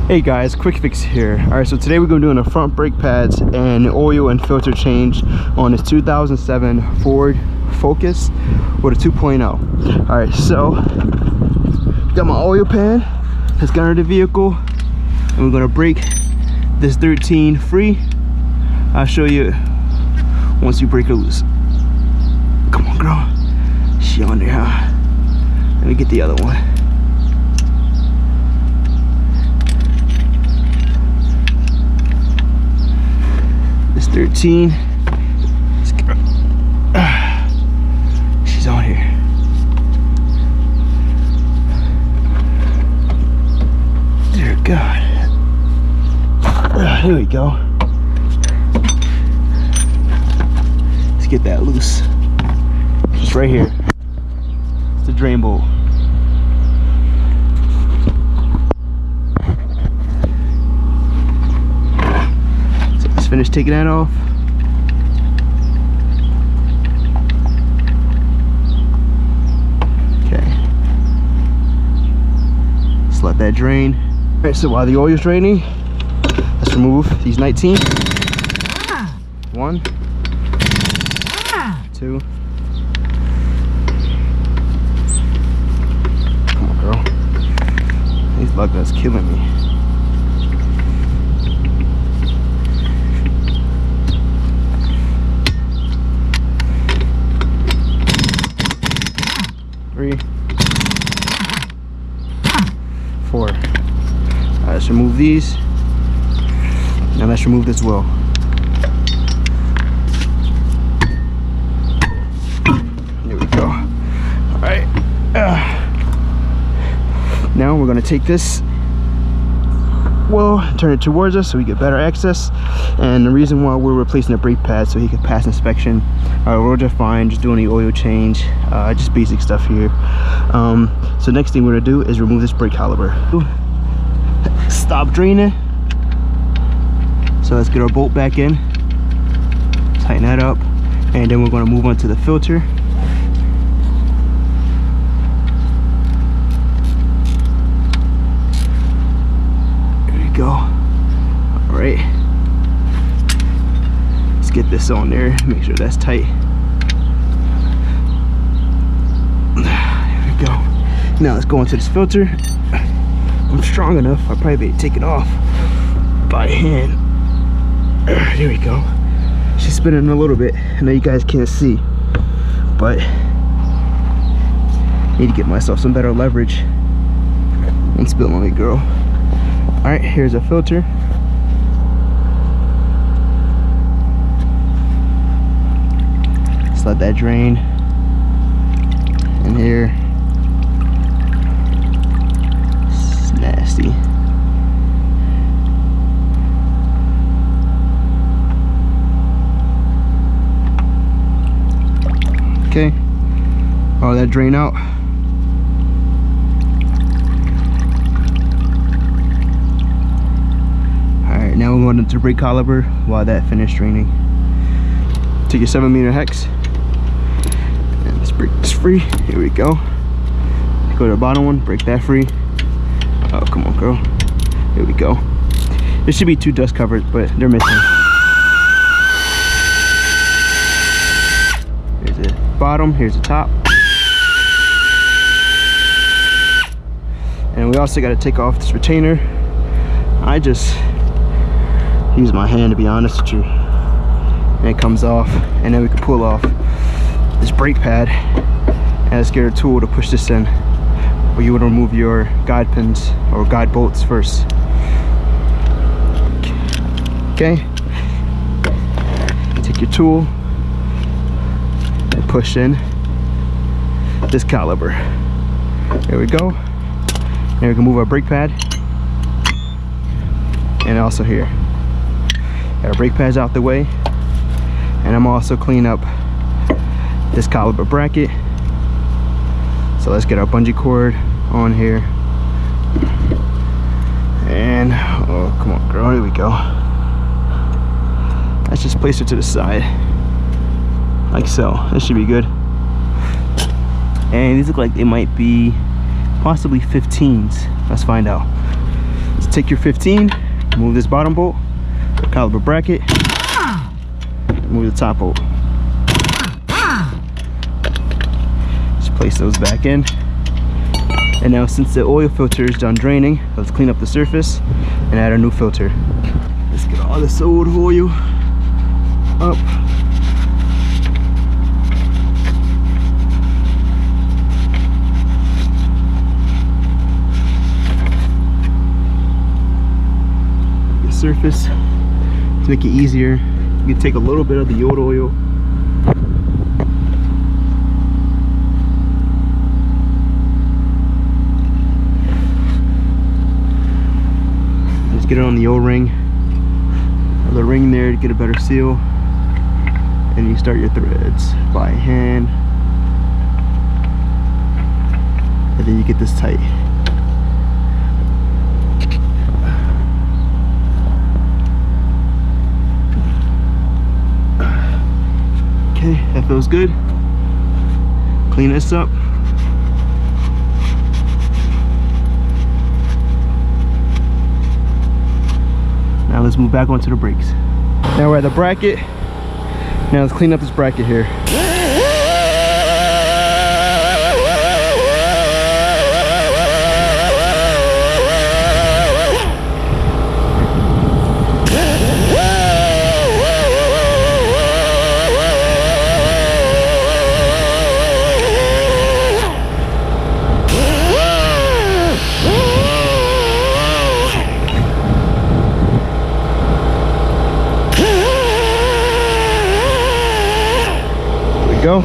Hey guys, QuickFix here. Alright, so today we're going to be doing the front brake pads and oil and filter change on this 2007 Ford Focus with a 2.0. Alright, so got my oil pan, let's get under the vehicle, and we're going to break this 13 free. I'll show you once you break it loose. Come on, girl. She on there, huh? Let me get the other one. This 13. Let's get her. She's on here. Dear God. Here we go. Let's get that loose. Just right here. It's the drain bolt. So let's finish taking that off. Okay. Just let that drain. Alright, so while the oil is draining, let's remove these 19. 1, 2. Come on, girl. These lug nuts killing me. Three, 4. Let's remove these. Now let's remove this well. There we go. All right. Now we're going to take this well, turn it towards us so we get better access. And the reason why we're replacing the brake pad so he can pass inspection. We're just fine, just doing the oil change, just basic stuff here. So next thing we're gonna do is remove this brake caliper. Stop draining. So let's get our bolt back in, tighten that up, and then we're going to move on to the filter. There you go. All right, let's get this on there, make sure that's tight. There we go. Now let's go into this filter. I'm strong enough, I'll probably be able to take it off by hand. There we go. She's spinning a little bit. I know you guys can't see, but I need to get myself some better leverage. Don't spill on me, girl. Alright, here's a filter. Just let that drain in here. It's nasty. Okay, all that drain out. Alright, now we're going into the brake caliper while that finished draining. Take your 7mm hex and let's break this free. Here we go. Go to the bottom one, break that free. Oh, come on, girl. Here we go. There should be 2 dust covers, but they're missing. Bottom, here's the top, and we also got to take off this retainer. I just use my hand, to be honest with you, and it comes off, and then we can pull off this brake pad, and let's get a tool to push this in, where you would remove your guide pins or guide bolts first. Okay, take your tool and push in this caliper. There we go. Now we can move our brake pad, and also here. Got our brake pads out the way, and I'm also cleaning up this caliper bracket. So let's get our bungee cord on here, and oh, come on, girl. Here we go. Let's just place it to the side. Like so. This should be good. And these look like they might be possibly 15s. Let's find out. Let's take your 15, move this bottom bolt, the caliper bracket, move the top bolt. Just place those back in. And now since the oil filter is done draining, let's clean up the surface and add a new filter. Let's get all this old oil up. The surface, to make it easier, you can take a little bit of the old oil. Get it on the O-ring, or the ring there, to get a better seal. And you start your threads by hand, and then you get this tight. Okay, that feels good. Clean this up. Now let's move back onto the brakes. Now we're at the bracket. Now let's clean up this bracket here. Go.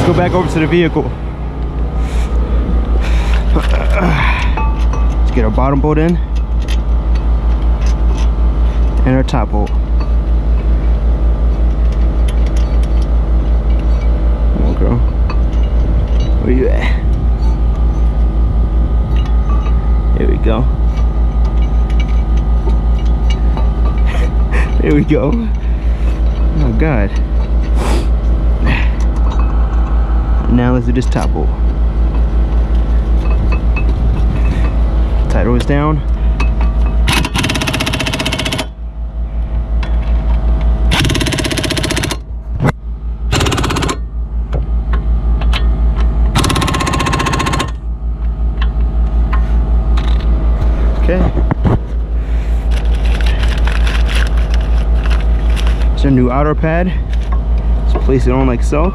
Go back over to the vehicle. Let's get our bottom bolt in and our top bolt. Come on, girl. Where you at? There we go. There we go. Oh God. Now let's do this top bolt. Tight hose down. Okay. It's our new outer pad. Let's place it on like so.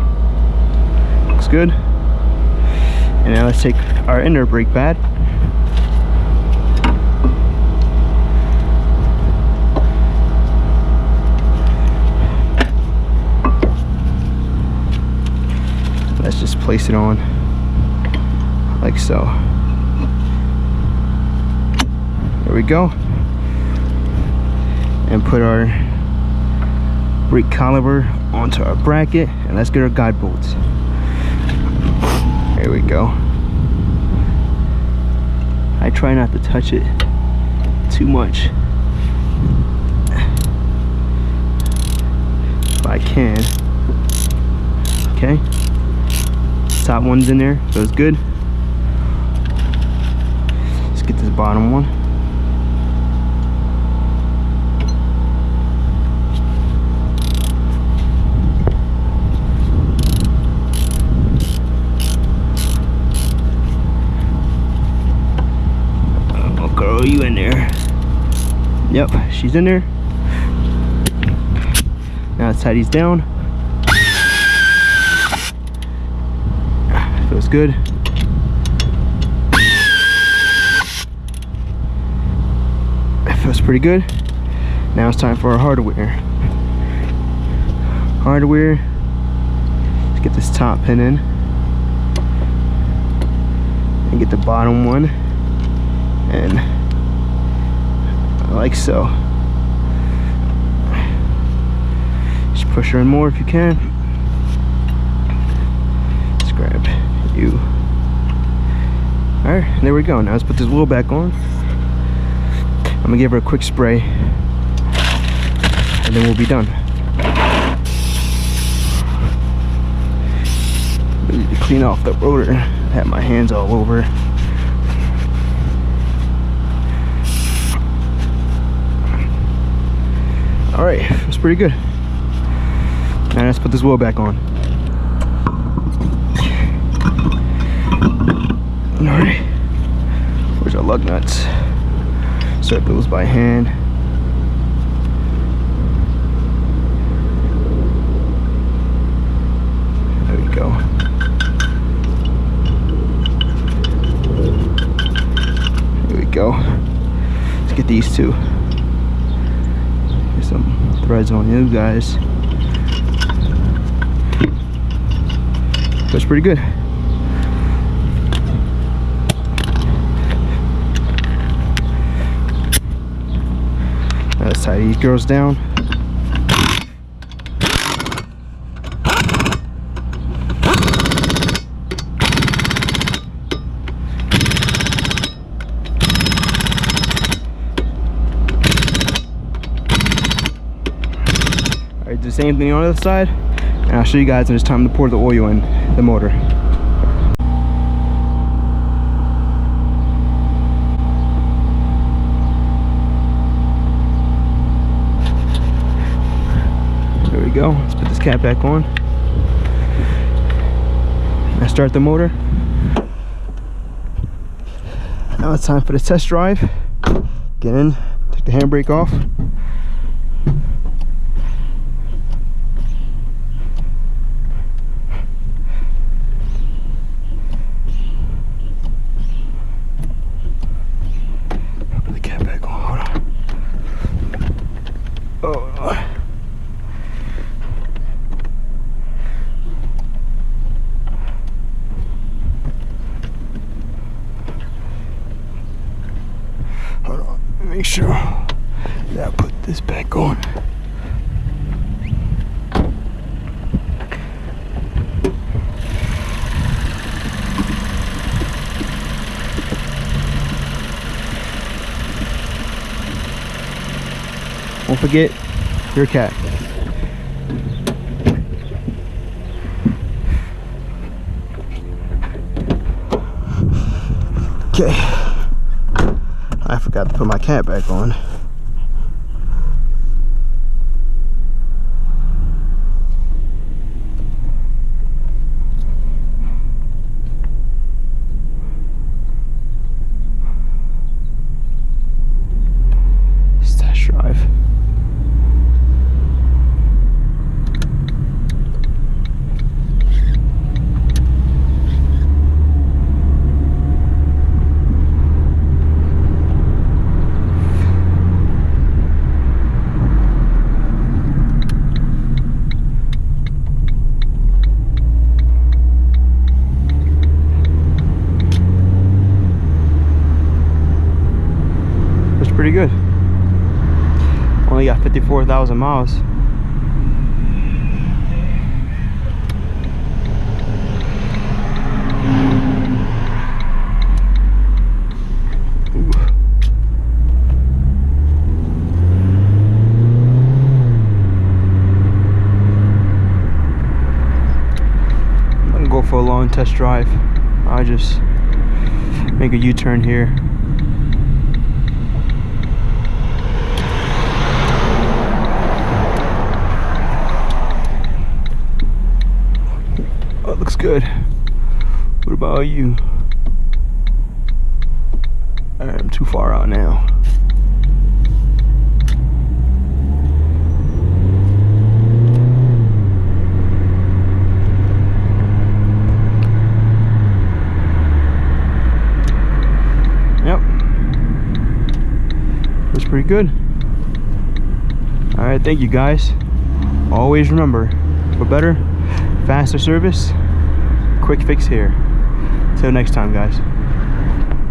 Looks good. And now let's take our inner brake pad. Let's just place it on like so. There we go. And put our brake caliper onto our bracket, and let's get our guide bolts. There we go. I try not to touch it too much if I can. Okay, top one's in there, so it's good. Let's get this bottom one. Girl, you in there? Yep, she's in there. Now let's tie these down. looks good. It feels pretty good. Now it's time for our hardware. Let's get this top pin in and get the bottom one, and like so. Just push her in more if you can. Just grab you. Alright, there we go. Now let's put this wheel back on. I'm gonna give her a quick spray and then we'll be done. I need to clean off the rotor. I have my hands all over. Alright, that's pretty good. Now let's put this wheel back on. Alright, where's our lug nuts? Start those by hand. There we go. There we go. Let's get these two. Get some threads on you guys. That's pretty good. Let's tie these girls down. Alright, do the same thing on the other side, and I'll show you guys when it's time to pour the oil in the motor. There we go. Let's put this cap back on. Now start the motor. Now it's time for the test drive. Get in, take the handbrake off. Put the cap back on. Hold on. Oh. Hold on, make sure that I put this back on. Don't forget your cat. Okay. I forgot to put my cat back on. Let's test drive. Pretty good. Only got 54,000 miles. Ooh. I'm gonna go for a long test drive. I'll just make a U-turn here. Looks good. What about you? Alright, I'm too far out now. pretty good. All right, thank you guys. Always remember, for better, faster service, QuickFix here. Till next time, guys.